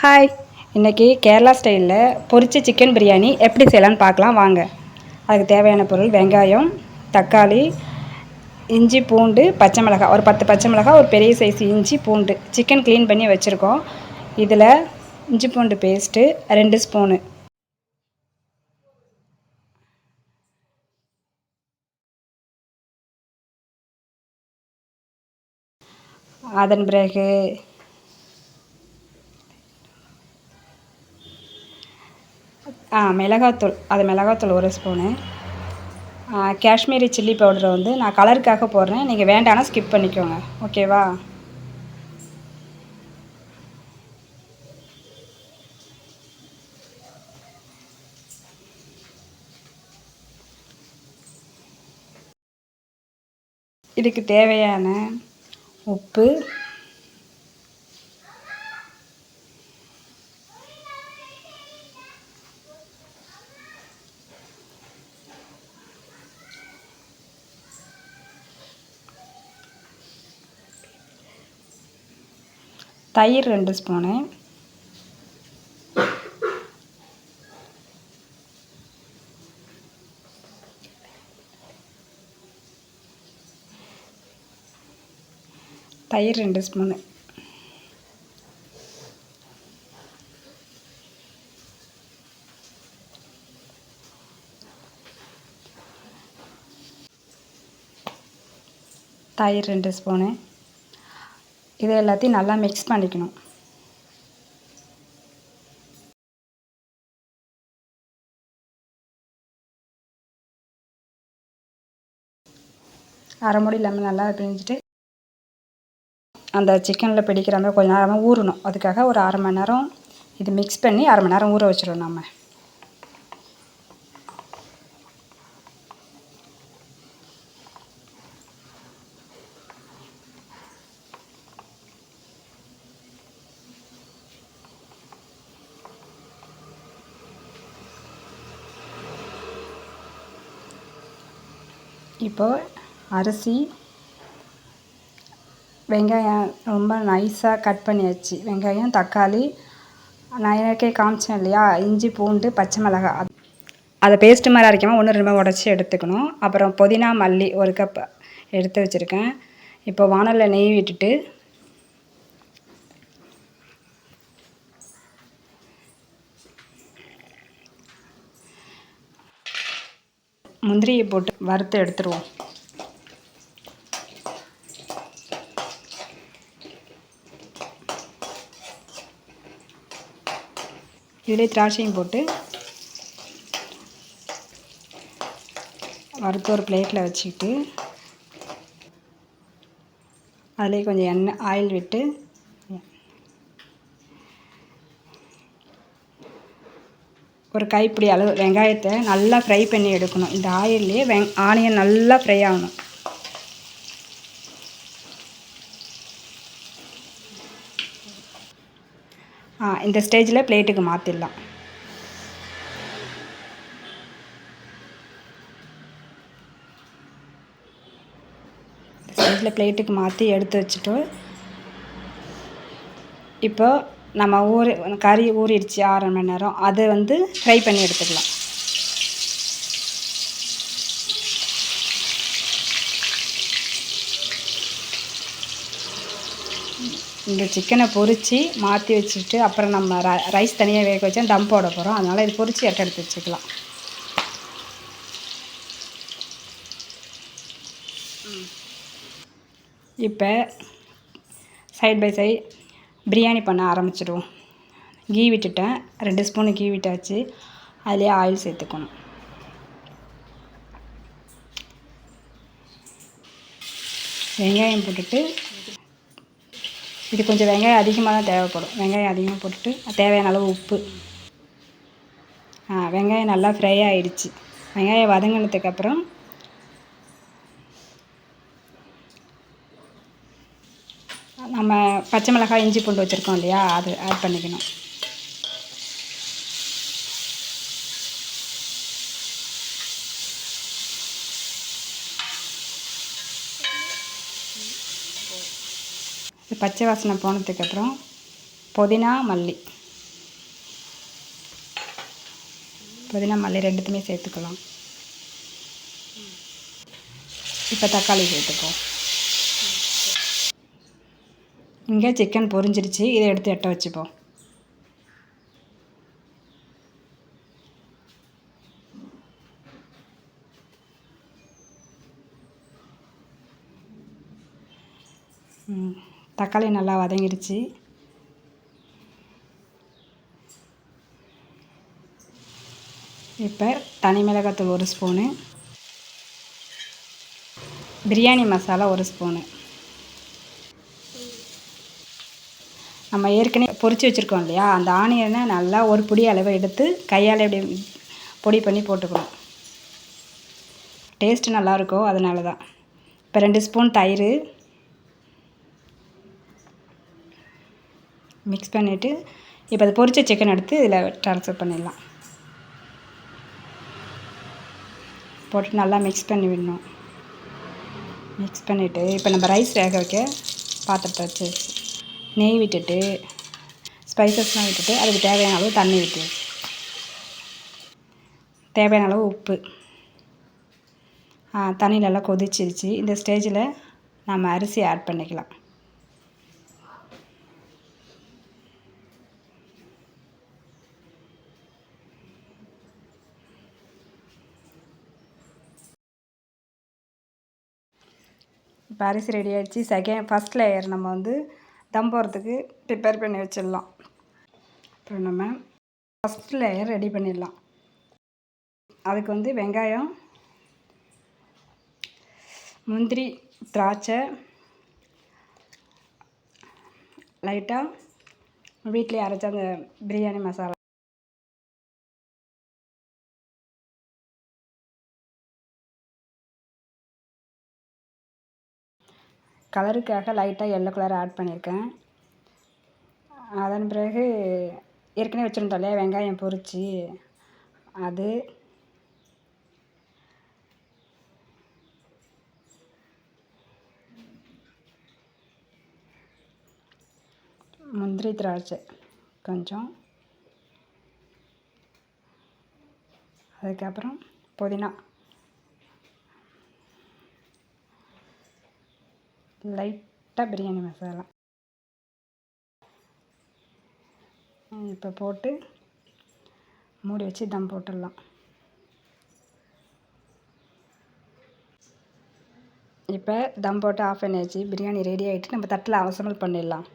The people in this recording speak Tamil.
ஹாய், இன்றைக்கி கேரளா ஸ்டைலில் பொரிச்ச சிக்கன் பிரியாணி எப்படி செய்யலான்னு பார்க்கலாம் வாங்க. அதுக்கு தேவையான பொருள் வெங்காயம், தக்காளி, இஞ்சி, பூண்டு, பச்சை மிளகாய், ஒரு 10 பச்சை மிளகாய், ஒரு பெரிய சைஸ் இஞ்சி, பூண்டு. சிக்கன் க்ளீன் பண்ணி வச்சுருக்கோம். இதில் இஞ்சி பூண்டு பேஸ்ட்டு 2 ஸ்பூனு, அதன் பிறகு மிளகாத்தூள், மிளகாத்தூள் 1 ஸ்பூனு, காஷ்மீரி சில்லி பவுடரை வந்து நான் கலருக்காக போடுறேன், நீங்கள் வேண்டாம்னா ஸ்கிப் பண்ணிக்கோங்க, ஓகேவா? இதுக்கு தேவையான உப்பு, தயிர் 2 ஸ்பூனு, தயிர் 2 ஸ்பூனு, தயிர் 2 ஸ்பூனு. இது எல்லாத்தையும் நல்லா மிக்ஸ் பண்ணிக்கணும். அரை மூடி லெமன் நல்லா பிழிஞ்சிட்டு அந்த சிக்கனில் பிடிக்கிற மாதிரி கொஞ்சம் நேரமாக ஊறணும். அதுக்காக ஒரு அரை மணி நேரம் இது மிக்ஸ் பண்ணி அரை மணி நேரம் ஊற வச்சிடுவோம் நம்ம. இப்போது அரிசி, வெங்காயம் ரொம்ப நைஸாக கட் பண்ணியாச்சு. வெங்காயம், தக்காளி, நான் எனக்கே காமிச்சேன் இல்லையா, இஞ்சி, பூண்டு, பச்சை மிளகாய், அதை பேஸ்ட்டு மாதிரி அரைக்காமல் 1 2 உடச்சி எடுத்துக்கணும். அப்புறம் புதினா, மல்லி 1 கப் எடுத்து வச்சுருக்கேன். இப்போ வானலில் நெய் விட்டுட்டு முந்திரியை போட்டு வறுத்து எடுத்துருவோம். இதிலே திராட்சையும் போட்டு வறுத்து ஒரு பிளேட்டில் வச்சுக்கிட்டு அதிலே கொஞ்சம் எண்ணெய் ஆயில் விட்டு ஒரு கைப்பிடி அளவு வெங்காயத்தை நல்லா ஃப்ரை பண்ணி எடுக்கணும். இந்த ஆயிலே ஆனியன் நல்லா ஃப்ரை ஆகணும். இந்த ஸ்டேஜில் பிளேட்டுக்கு மாற்றிடலாம். ஸ்டேஜில் பிளேட்டுக்கு மாற்றி எடுத்து வச்சுட்டு இப்போ நம்ம கறி ஊறிடுச்சு 6 மணி நேரம், அதை வந்து ஃப்ரை பண்ணி எடுத்துக்கலாம். இந்த சிக்கனை பொரித்து மாற்றி வச்சுட்டு அப்புறம் நம்ம ரைஸ் தனியாக வேக வச்சா தம் போட போகிறோம். அதனால் இது பொரித்து எடுத்து வச்சுக்கலாம். இப்போ சைட் பை சைட் பிரியாணி பண்ண ஆரம்பிச்சிடுவோம். கீ விட்டுட்டேன், 2 ஸ்பூனு கீ விட்டாச்சு. அதிலே ஆயில் சேர்த்துக்கணும். வெங்காயம் போட்டுட்டு, இது கொஞ்சம் வெங்காயம் அதிகமாக தான் தேவைப்படும். வெங்காயம் அதிகமாக போட்டுட்டு தேவையான அளவு உப்பு. வெங்காயம் நல்லா ஃப்ரை ஆகிடுச்சு. வெங்காயம் வதங்கினதுக்கப்புறம் நம்ம பச்சை மிளகாய், இஞ்சி, பூண்டு வச்சுருக்கோம் இல்லையா, அது ஆட் பண்ணிக்கணும். பச்சை வாசனை போனதுக்கப்புறம் புதினா, மல்லி புதினா மல்லி ரெண்டுத்தையுமே சேர்த்துக்கலாம். இப்போ தக்காளி சேர்த்துப்போம். இங்கே சிக்கன் பொரிஞ்சிருச்சு. இதை எடுத்து எட்ட வச்சுப்போம். தக்காளி நல்லா வதங்கிடுச்சு. இப்போ தனி மிளகாத்தூள் 1 ஸ்பூனு, பிரியாணி மசாலா 1 ஸ்பூனு, நம்ம ஏற்கனவே பொரித்து வச்சுருக்கோம் இல்லையா, அந்த ஆனியனை நல்லா ஒரு பிடி அளவை எடுத்து கையால் இப்படி பொடி பண்ணி போட்டுக்கணும். டேஸ்ட்டு நல்லாயிருக்கும், அதனால தான். இப்போ 2 ஸ்பூன் தயிர் மிக்ஸ் பண்ணிவிட்டு இப்போ அது பொரித்த சிக்கன் எடுத்து இதில் ட்ரான்ஸ்ஃபர் பண்ணிடலாம். போட்டு நல்லா மிக்ஸ் பண்ணி விடணும். மிக்ஸ் பண்ணிவிட்டு இப்போ நம்ம ரைஸ் வேக வைக்க பாத்திரத்தை வச்சு நெய் விட்டுட்டு ஸ்பைசஸ்லாம் விட்டுட்டு அதுக்கு தேவையான அளவு தண்ணி விட்டு தேவையான அளவு உப்பு. தண்ணி நல்லா கொதிச்சிருச்சு. இந்த ஸ்டேஜில் நம்ம அரிசி ஆட் பண்ணிக்கலாம். இப்போ அரிசி ரெடி ஆகிடுச்சு. ஃபஸ்ட் லேயர் நம்ம வந்து தம் போடுறதுக்கு ப்ரிப்பேர் பண்ணி வச்சிடலாம். அப்புறம் நம்ம ஃபஸ்ட் லேயர் ரெடி பண்ணிடலாம். அதுக்கு வந்து வெங்காயம், முந்திரி, திராட்சை, லைட்டாக வீட்டிலே அரைச்ச அந்த பிரியாணி மசாலா, கலருக்காக லைட்டாக எல்லோ கலர் ஆட் பண்ணியிருக்கேன். அதன் பிறகு ஏற்கனவே வச்சுருந்தோம் இல்லையா வெங்காயம் பொரித்து, அது முந்திரி, திராட்சை கொஞ்சம், அதுக்கப்புறம் புதினா லைட்டாக, பிரியாணி மசாலா இப்போ போட்டு மூடி வச்சு தம் போட்டுடலாம். இப்போ தம் போட்டு ஆஃப் பண்ணியாச்சு. பிரியாணி ரெடி ஆகிட்டு நம்ம தட்டில் அசம்பிள் பண்ணிடலாம்.